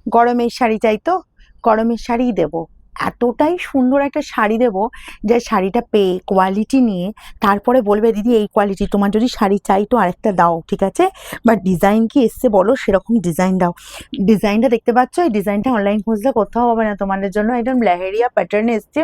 গরমের শাড়ি চাই তো, গরমের শাড়িই দেবো। এতটাই সুন্দর একটা শাড়ি দেবো, যে শাড়িটা পেয়ে কোয়ালিটি নিয়ে তারপরে বলবে দিদি এই কোয়ালিটি, তোমার যদি শাড়ি চাই তো আরেকটা দাও, ঠিক আছে? বা ডিজাইন কি এসছে বলো, সেরকম ডিজাইন দাও। ডিজাইনটা দেখতে পাচ্ছ, এই ডিজাইনটা অনলাইন খুঁজলে কোথাও হবে না তোমাদের জন্য। একদম লেহেরিয়া প্যাটার্নে এসছে,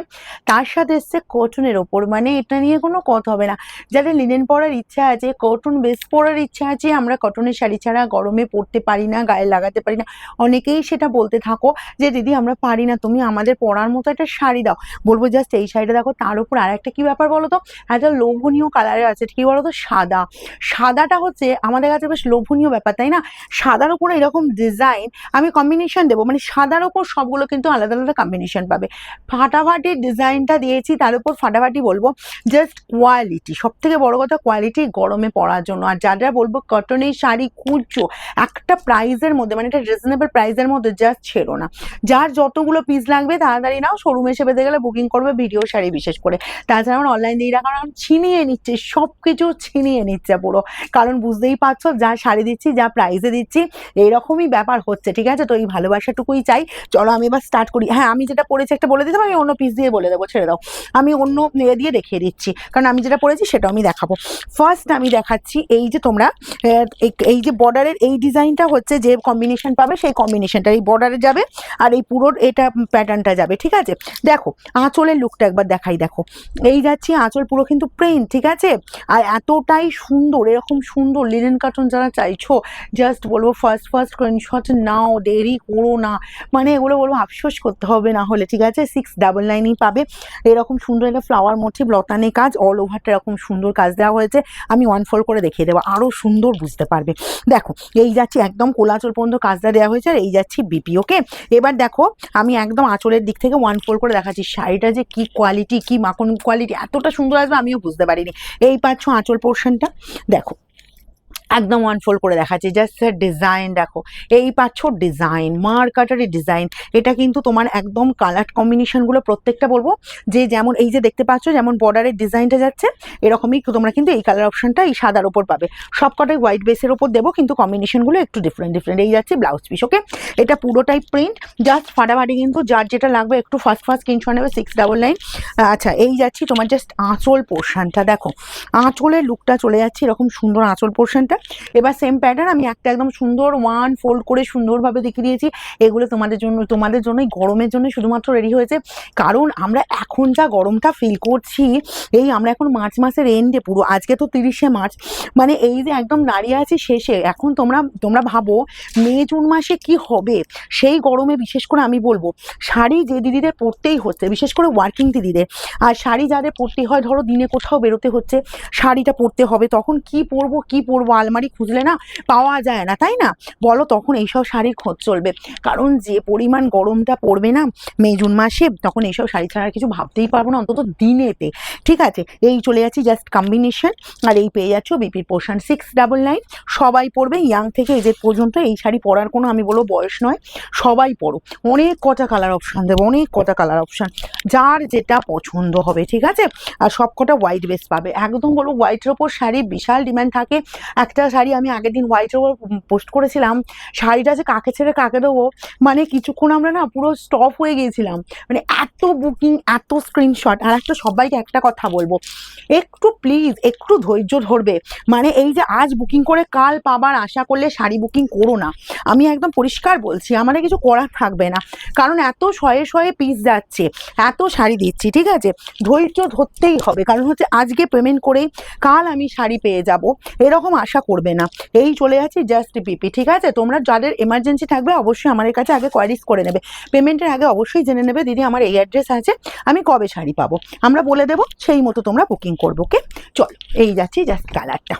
তার সাথে এসছে কটনের ওপর, মানে এটা নিয়ে কোনো কথা হবে না। যাদের লিনেন পরার ইচ্ছা আছে, কটন বেস পরার ইচ্ছা আছে, আমরা কটনের শাড়ি ছাড়া গরমে পরতে পারি না, গায়ে লাগাতে পারি না, অনেকেই সেটা বলতে থাকো যে দিদি আমরা পারি না, তুমি আমাদের পরার মতো একটা শাড়ি দাও। বলবো জাস্ট এই শাড়িটা দেখো, তার উপর আর একটা কি ব্যাপার বলো তো, একটা লোভনীয় কালারের আছে, কি বলো তো, সাদা। সাদাটা হচ্ছে আমাদের কাছে বেশ লোভনীয় ব্যাপার, তাই না? সাদার উপরে এরকম ডিজাইন, আমি কম্বিনেশন দেবো, মানে সাদার উপর সবগুলো কিন্তু আলাদা আলাদা কম্বিনেশন পাবে। ফাটাফাটি ডিজাইনটা দিয়েছি, তার উপর ফাটাফাটি বলবো জাস্ট কোয়ালিটি, সব থেকে বড় কথা কোয়ালিটি গরমে পরার জন্য। আর যারা বলবো কটনের শাড়ি খুঁজছো একটা প্রাইজের মধ্যে, মানে একটা রিজনেবল প্রাইজের মধ্যে, জাস্ট ছেড়ো না। যার যতগুলো পিস লাগবে তাড়াতাড়ি নাও, শোরুমে এসে পেতে গেলে বুকিং করবে, ভিডিও শাড়ি বিশেষ করে। তাছাড়া আমার অনলাইন দিয়ে রাখা ছিনিয়ে নিচ্ছে, সব কিছু ছিনিয়ে নিচ্ছে পুরো, কারণ বুঝতেই পারছো যা শাড়ি দিচ্ছি, যা প্রাইসে দিচ্ছি, এইরকমই ব্যাপার হচ্ছে, ঠিক আছে? তো এই ভালোবাসাটুকুই চাই। চলো আমি এবার স্টার্ট করি। হ্যাঁ, আমি যেটা পড়েছি একটা বলে দিতাম, আমি অন্য পিস দিয়ে বলে দেবো, ছেড়ে দাও, আমি অন্য দিয়ে দেখিয়ে দিচ্ছি, কারণ আমি যেটা পড়েছি সেটা আমি দেখাবো। ফার্স্ট আমি দেখাচ্ছি এই যে তোমরা এই যে বর্ডারের এই ডিজাইনটা হচ্ছে, যে কম্বিনেশন পাবে সেই কম্বিনেশনটা এই বর্ডারে যাবে, আর এই পুরো এটা প্যাটার্নটা যাবে, ঠিক আছে? দেখো আঁচলের লুকটা একবার দেখাই, দেখো এই যাচ্ছি, আঁচল পুরো কিন্তু প্রিন্ট, ঠিক আছে? আর এতটাই সুন্দর, এরকম সুন্দর লিনেন কাটন যারা চাইছো, জাস্ট বলবো ফার্স্ট স্ক্রিনশট নাও, দেরি করো না, মানে এগুলো বলবো আফসোস করতে হবে না হলে, ঠিক আছে? 699ই পাবে। এরকম সুন্দর একটা ফ্লাওয়ার মোটিভ লতানে কাজ, অল ওভারটা এরকম সুন্দর কাজ দেওয়া হয়েছে। আমি ওয়ান ফোল্ড করে দেখিয়ে দেবো, আরও সুন্দর বুঝতে পারবে। দেখো এই যাচ্ছি একদম কোলাচল পর্যন্ত কাজটা দেওয়া হয়েছে, আর এই যাচ্ছি বিপি, ওকে? এবার দেখো আমি একদম আঁচলের দিক থেকে ওয়ান ফোল্ড করে দেখাচ্ছি, শাড়িটা যে কি কোয়ালিটি, কি মাখন কোয়ালিটি, এতটা সুন্দর আসবে আমিও বুঝতে পারিনি। এই পাচ্ছ আঁচল পোর্শনটা, দেখো একদম ওয়ান ফোল্ড করে দেখাচ্ছি, জাস্ট ডিজাইন দেখো, এই পাচ্ছ ডিজাইন, মার কাটারি ডিজাইন। এটা কিন্তু তোমার একদম কালার কম্বিনেশনগুলো প্রত্যেকটা বলবো যে যেমন এই যে দেখতে পাচ্ছ, যেমন বর্ডারের ডিজাইনটা যাচ্ছে, এরকমই তোমরা কিন্তু এই কালার অপশনটা এই সাদার ওপর পাবে। সবকটাই হোয়াইট বেসের ওপর দেবো, কিন্তু কম্বিনেশনগুলো একটু ডিফারেন্ট ডিফারেন্ট। এই যাচ্ছে ব্লাউজ পিস, ওকে? এটা পুরোটাই প্রিন্ট, জাস্ট ফাটাফাটি, কিন্তু যার যেটা লাগবে একটু ফার্স্ট স্ক্রিনশট নেবে, 699। আচ্ছা এই যাচ্ছি তোমার জাস্ট আঁচল পোর্শনটা, দেখো আঁচলের লুকটা চলে যাচ্ছে, এরকম সুন্দর আঁচল পোর্শনটা। এবার সেম প্যাটার্ন আমি একটা একদম সুন্দর ওয়ান ফোল্ড করে সুন্দরভাবে দেখিয়ে দিয়েছি। এগুলো তোমাদের জন্য গরমের জন্য শুধুমাত্র রেডি হয়েছে, কারণ আমরা এখন যা গরমটা ফিল করছি, এই আমরা এখন মার্চ মাসের এন্ডে, পুরো আজকে তো 30শে মার্চ, মানে এই যে একদম দাঁড়িয়ে আছি শেষে, এখন তোমরা ভাবো মে জুন মাসে কি হবে। সেই গরমে বিশেষ করে আমি বলবো শাড়ি যে দিদিদের পরতেই হচ্ছে, বিশেষ করে ওয়ার্কিং দিদিদের, আর শাড়ি যাদের পরতে হয়, ধরো দিনে কোথাও বেরোতে হচ্ছে, শাড়িটা পরতে হবে, তখন কি পরবো আলমারি খুঁজলে না পাওয়া যায় না, তাই না? বলো, তখন এইসব শাড়ির খোঁজ চলবে, কারণ যে পরিমাণ গরমটা পড়বে না মে জুন মাসে, তখন এইসব শাড়ি ছাড়া কিছু ভাবতেই পারবো না, অন্তত দিনেতে, ঠিক আছে? এই চলে যাচ্ছি জাস্ট কম্বিনেশন, আর এই পেয়ে যাচ্ছ বিপির পোর্শন, 699। সবাই পরবে, ইয়াং থেকে এজেড পর্যন্ত, এই শাড়ি পরার কোনো আমি বলবো বয়স নয়, সবাই পরো। অনেক কটা কালার অপশান দেবো, অনেক কটা কালার অপশান, যার যেটা পছন্দ হবে, ঠিক আছে? আর সব কটা হোয়াইট বেস পাবে, একদম বলবো হোয়াইটের ওপর শাড়ি বিশাল ডিমান্ড থাকে। একটা শাড়ি আমি আগের দিন হোয়াইটের ওপর পোস্ট করেছিলাম, শাড়িটা যে কাকে ছেড়ে কাকে দেবো, মানে কিছুক্ষণ আমরা না পুরো স্টপ হয়ে গিয়েছিলাম, মানে এত বুকিং, এত স্ক্রিনশট। আর একটা সবাইকে একটা কথা বলবো, একটু প্লিজ একটু ধৈর্য ধরবে, মানে এই যে আজ বুকিং করে কাল পাবার আশা করলে শাড়ি বুকিং করো না, আমি একদম পরিষ্কার বলছি, আমাদের কিছু করার থাকবে না, কারণ এত শয়ে শয়ে পিস যাচ্ছে, এত শাড়ি দিচ্ছি, ঠিক আছে? ধৈর্য ধরতেই হবে, কারণ হচ্ছে আজকে পেমেন্ট করেই কাল আমি শাড়ি পেয়ে যাব, এরকম আশা করবে না। এই চলে যাচ্ছি জাস্ট পিপি, ঠিক আছে? তোমরা যাদের এমার্জেন্সি থাকবে অবশ্যই আমাদের কাছে আগে কোয়ারিজ করে নেবে, পেমেন্টের আগে অবশ্যই জেনে নেবে দিদি আমার এই অ্যাড্রেস আছে, আমি কবে শাড়ি পাবো, আমরা বলে দেবো, সেই মতো তোমরা বুকিং করবো, ওকে? চলো এই যাচ্ছি জাস্ট কালারটা,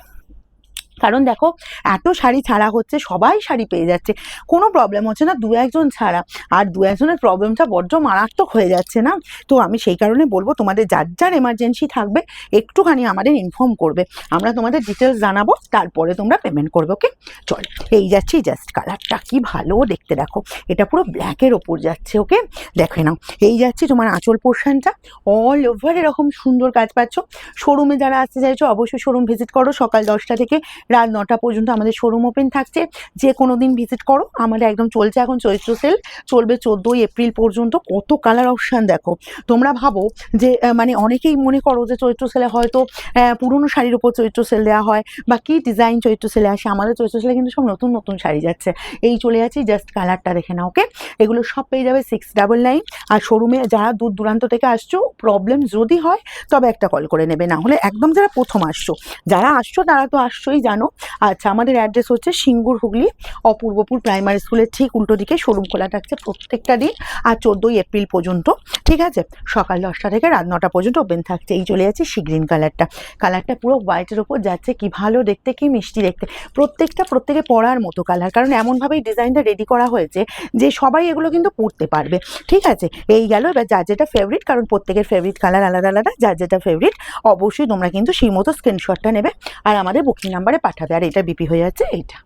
কারণ দেখো এত শাড়ি ছাড়া হচ্ছে, সবাই শাড়ি পেয়ে যাচ্ছে, কোনো প্রবলেম হচ্ছে না দু একজন ছাড়া, আর দু একজনের প্রবলেমটা বড্ড মারাত্মক হয়ে যাচ্ছে না। তো আমি সেই কারণে বলবো তোমাদের যার যার এমার্জেন্সি থাকবে একটুখানি আমাদের ইনফর্ম করবে, আমরা তোমাদের ডিটেলস জানাবো, তারপরে তোমরা পেমেন্ট করবে, ওকে? চল এই যাচ্ছি জাস্ট কালারটা কি ভালো দেখতে, দেখো এটা পুরো ব্ল্যাকের ওপর যাচ্ছে, ওকে? দেখে নাও এই যাচ্ছি তোমার আঁচল পোর্শনটা, অল ওভার এরকম সুন্দর কাজ পাচ্ছ। শোরুমে যারা আসতে চাইছো অবশ্যই শোরুম ভিজিট করো, সকাল 10টা থেকে রাত 9টা পর্যন্ত আমাদের শোরুম ওপেন থাকছে, যে কোনো দিন ভিজিট করো। আমাদের একদম চলছে এখন চৈত্র সেল, চলবে 14ই এপ্রিল পর্যন্ত। কত কালার অপশান দেখো। তোমরা ভাবো যে মানে অনেকেই মনে করো যে চৈত্র সেলে হয়তো পুরনো শাড়ির উপর চৈত্র সেল দেওয়া হয় বা কি ডিজাইন চৈত্র সেলে আসে, আমাদের চৈত্র সেলে কিন্তু সব নতুন নতুন শাড়ি যাচ্ছে। এই চলে যাচ্ছি, জাস্ট কালারটা দেখে নাও। ওকে, এগুলো সব পেয়ে যাবে 699। আর শোরুমে যারা দূর দূরান্ত থেকে আসছো, প্রবলেম যদি হয় তবে একটা কল করে নেবে, না হলে একদম যারা প্রথম আসছো, যারা আসছো তারা তো আসছোই জানো। আচ্ছা, আমাদের অ্যাড্রেস হচ্ছে সিঙ্গুর, হুগলি, অপূর্বপুর প্রাইমারি স্কুলের ঠিক উল্টো দিকে। শোরুম খোলা থাকছে প্রত্যেকটা দিন আর 14ই এপ্রিল পর্যন্ত, ঠিক আছে। সকাল 10টা থেকে রাত 9টা পর্যন্ত ওপেন থাকছে। এই চলে যাচ্ছে সি গ্রিন কালারটা পুরো হোয়াইটের ওপর যাচ্ছে, কি ভালো দেখতে, কি মিষ্টি দেখতে। প্রত্যেকে পরার মতো কালার, কারণ এমনভাবেই ডিজাইনটা রেডি করা হয়েছে যে সবাই এগুলো কিন্তু পরতে পারবে, ঠিক আছে। এই গেল, এবার যার যেটা ফেভারিট, কারণ প্রত্যেকের ফেভারিট কালার আলাদা আলাদা, যার যেটা ফেভারিট অবশ্যই তোমরা কিন্তু সেই মতো স্ক্রিনশটটা নেবে আর আমাদের বুকিং নাম্বারে পাঠাবে। আর এটা বিপি হয়ে যাচ্ছে এইটা।